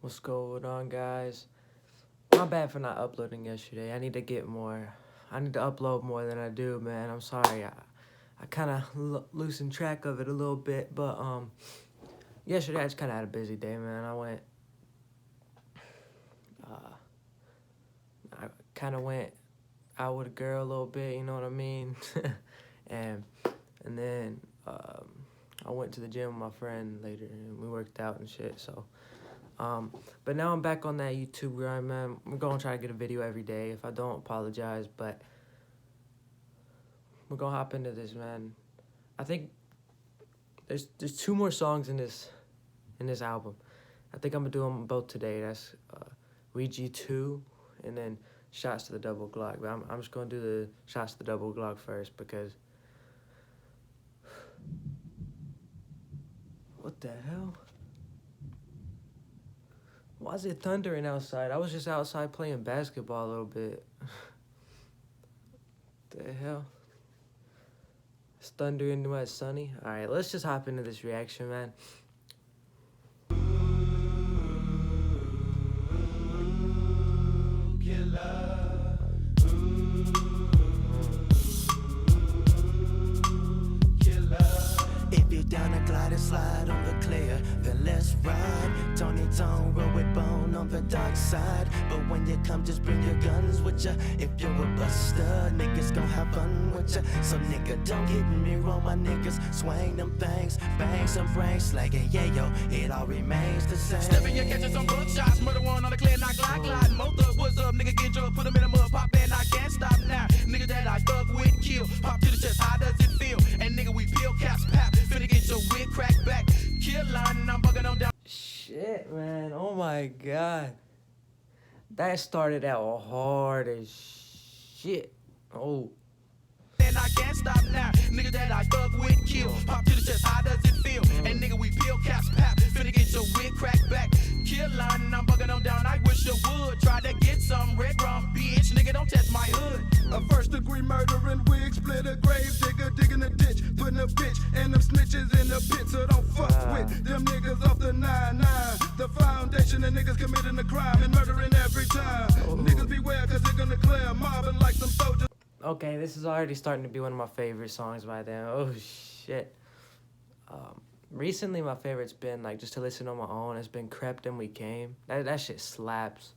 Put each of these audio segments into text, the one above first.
What's going on, guys? My bad for not uploading yesterday. I need to get more. I need to upload more than I do, man. I'm sorry. I kind of loosened track of it a little bit, but yesterday I just kind of had a busy day, man. I kind of went out with a girl a little bit, you know what I mean? and then I went to the gym with my friend later, and we worked out and shit, so. But now I'm back on that YouTube grind, man. I'm gonna try to get a video every day. If I don't, apologize, but we're gonna hop into this, man. I think there's 2 more songs in this album. I think I'm gonna do them both today. That's Ouija 2 and then Shots to the Double Glock. But I'm just gonna do the Shots to the Double Glock first because what the hell? Why is it thundering outside? I was just outside playing basketball a little bit. The hell? It's thundering when it's sunny. Alright, let's just hop into this reaction, man. If you're down to glide and slide on the clear, then let's ride. Tony Tone, roll with bone on the dark side. But when you come, just bring your guns with ya. If you're a buster, niggas gon' have fun with ya. So nigga, don't get me wrong, my niggas swing them things, bang some brains, slagging, yeah yo, it all remains the same. Stepping your catches on good shots, murder one on the clear, not glide. Motor, what's up, nigga, get drugged, put 'em in the mud, pop and I can't stop now. Nigga that I thug with, kill, pop to the chest, how does it feel? And nigga, we peel caps, pap, finna get your wig cracked back. Kill line, and I'm bugging on down. Shit, man. Oh my god. That started out hard as shit. Oh. And I can't stop now. Nigga that I thug with, kill, pop to the chest, how does it feel? And nigga, we peel caps, pap, finna get your wig cracked back. Kill line, and I'm bugging on down. I wish you would try to get some red rum, bitch. Nigga, don't test my hood. A first-degree murdering wig, split a grave digger, digging a ditch, putting a bitch and them snitches in the pit. So don't fuck with them niggas off the 9-9. The foundation of niggas committing a crime and murdering every time. Niggas beware, cause they're gonna clear, mobbing like some soldiers. Okay, this is already starting to be one of my favorite songs by them. Oh shit. Recently my favorite's been like just to listen on my own. It's been Crept and We Came. That shit slaps.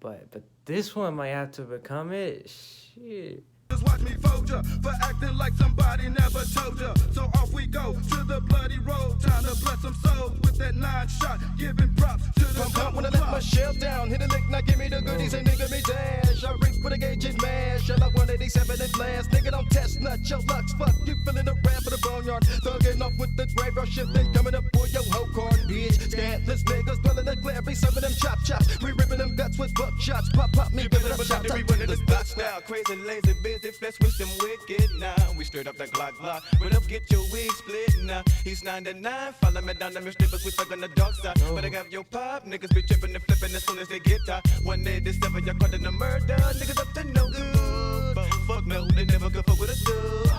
But this one might have to become it. Shit. Just watch me fold ya for acting like somebody never told ya. So off we go to the bloody road. Time to bless some souls with that 9-shot, giving props to the Pump when I let my shell down, hit a lick, now give me the goodies and nigga me dash. I reach with a gauge and mash, I like 187 and blast. Nigga don't test nut, your lucks, fuck you feeling the rap for the boneyard. Thugging off with the graveyard shit, then coming up for your whole card, bitch. Scandalous niggas dwelling the glare, be serving them chop chops. We ripping them guts with buckshots, pop me, give it up, chop top. We running the spots now, crazy, lazy, busy, flesh with them wicked now. We straight up that Glock. Run up, get your wig split now. He's 9-9, follow me down, them strippers, we stuck on the dark side. But I got your pop, niggas be tripping and flipping as soon as they get tired. 187, y'all caught in the murder, niggas up to no good. But fuck no, they never could fuck with a dude.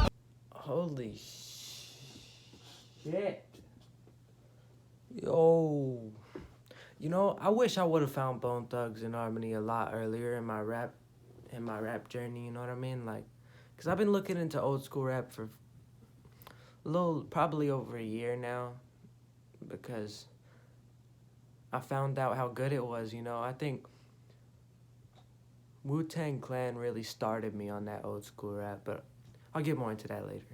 Holy shit. Yo. You know, I wish I would have found Bone Thugs and Harmony a lot earlier in my rap journey, you know what I mean? Like, cause I've been looking into old school rap for probably over a year now, because I found out how good it was, you know. I think Wu-Tang Clan really started me on that old school rap, but I'll get more into that later.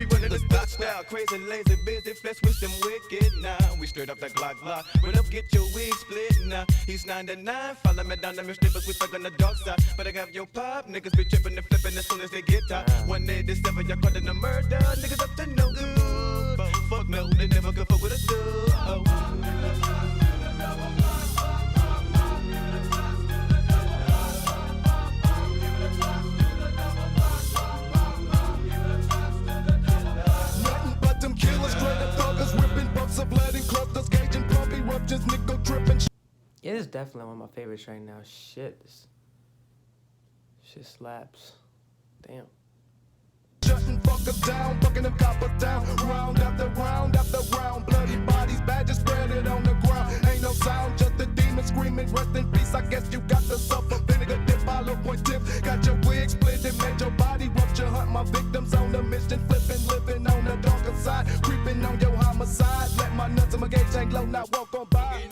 We running the spots now, crazy, lazy, busy, flesh with them wicked now. We straight up that Glock. Run up, get your wig split now. He's 9-9, follow me down, them strippers, we stuck on the dark side. But I got your pop, niggas be tripping and flipping as soon as they get tired. 187, y'all caught in the murder, niggas up to no good. But fuck no, they never could fuck with a dude. Yeah, this is definitely one of my favorites right now. Shit, this shit slaps. Damn. Shutting fuckers down, fucking them coppers down. Round after round after round, bloody bodies, badges spread nuts, my gauge ain't low, now walk on by.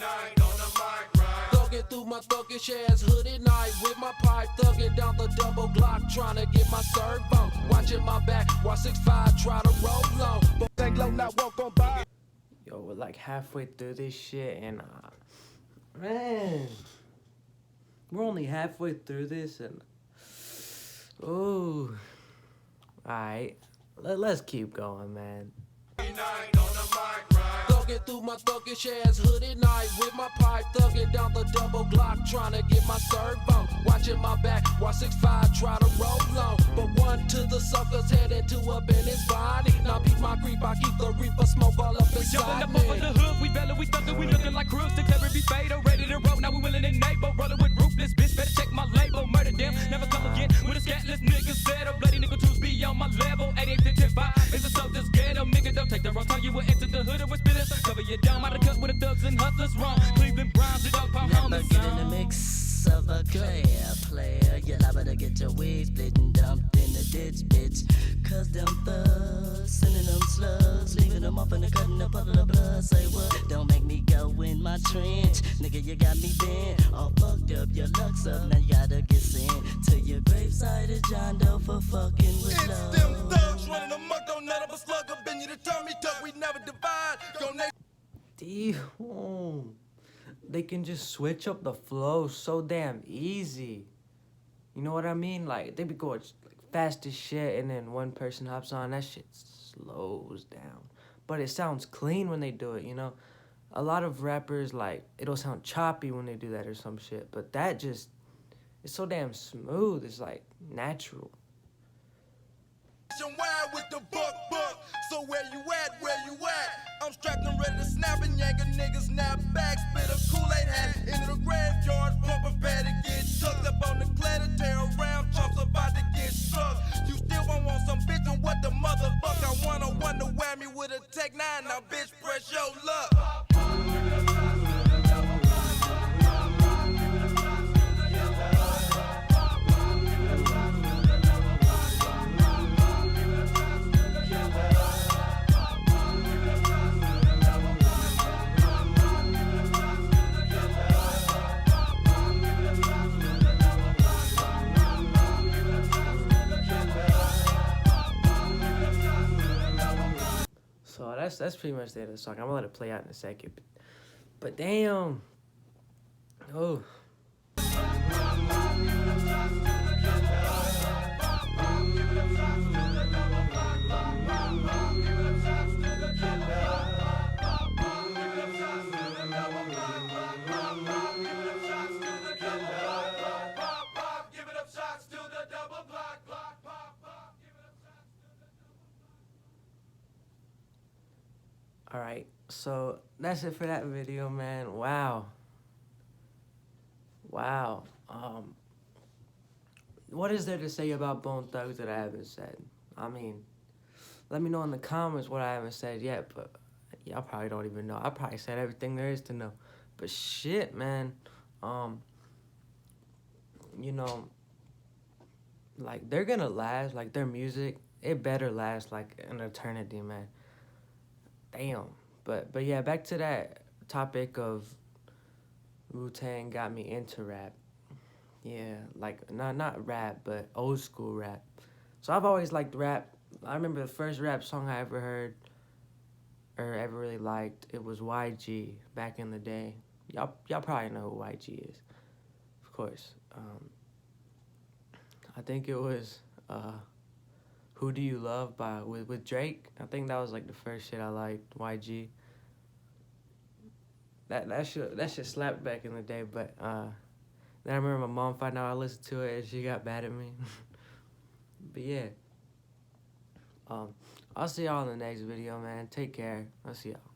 Thugging through my thuggish ass hoodie night with my pipe, thugging down the double Glock, trying to get my servo. Watching my back while 6'5" try to roll on. Ain't low, now walk on by. Yo, we're like halfway through this shit, and man, we're only halfway through this, and ooh, alright, let's keep going, man. Thugging through my thuggish ass hoodie night with my pipe, thugging down the double Glock, trying to get my servo. Watching my back while 6'5" try to roll on. But one to the suckers headed to up in his body. Now peep my creep, I keep the reaper smoke all up inside me. Jumping up over the hood, we bellow, we thuggin', we looking like crooks. Declare every fatal, ready to roll. Now we willing and able, rolling with ruthless bitch. Better check my label, murder them, never come again with a scatless nigga settle. Bloody nigga tools be on my level. 8855 is a soldier's ghetto. Nigga, don't take the wrong turn, you will enter the hood with spitters. Cover your dome out of cut with the thugs and hustlers wrong. Cleveland Browns, it up on the Never get in the mix of a player. You're liable to get your wig split and dumped in the ditch, bitch. Cause them thugs sending them slugs, leaving them up in the cut in a puddle of blood. Say what? Don't make me go in my trench. Nigga, you got me bent. All fucked up, your luck's up. Now you gotta get sent to your graveside of John Doe for fucking with love. It's them thugs running amok, don't nut up a slug up in you to turn me tuck. We never divide. Damn. They can just switch up the flow so damn easy. You know what I mean? Like, they be going like, fast as shit, and then one person hops on, that shit slows down. But it sounds clean when they do it, you know? A lot of rappers, like, it'll sound choppy when they do that or some shit. But that just, it's so damn smooth. It's, like, natural. Wild with the buck. So where you at? I'm strapped and ready to snap and yank a nigga snap back. Spit a Kool-Aid hat into the graveyard, pumping bad to get tucked up on the clatter, tear around, chumps about to get struck. You still won't want some bitch on what the motherfucker? I wanna whammy with a Tech 9. Now bitch, press your luck. So that's pretty much the end of the song. I'm gonna let it play out in a second. But damn. Oh. Alright, so that's it for that video, man. Wow. What is there to say about Bone Thugs that I haven't said? I mean, let me know in the comments what I haven't said yet, but y'all probably don't even know. I probably said everything there is to know. But shit, man. You know, like, they're gonna last, like, their music, it better last, like, an eternity, man. Damn. But yeah, back to that topic of Wu-Tang got me into rap. Yeah, like, not rap, but old school rap. So I've always liked rap. I remember the first rap song I ever heard or ever really liked, it was YG back in the day. Y'all probably know who YG is, of course. I think it was Who Do You Love with Drake. I think that was like the first shit I liked, YG. That shit slapped back in the day, but then I remember my mom found out I listened to it and she got mad at me. But yeah. I'll see y'all in the next video, man. Take care. I'll see y'all.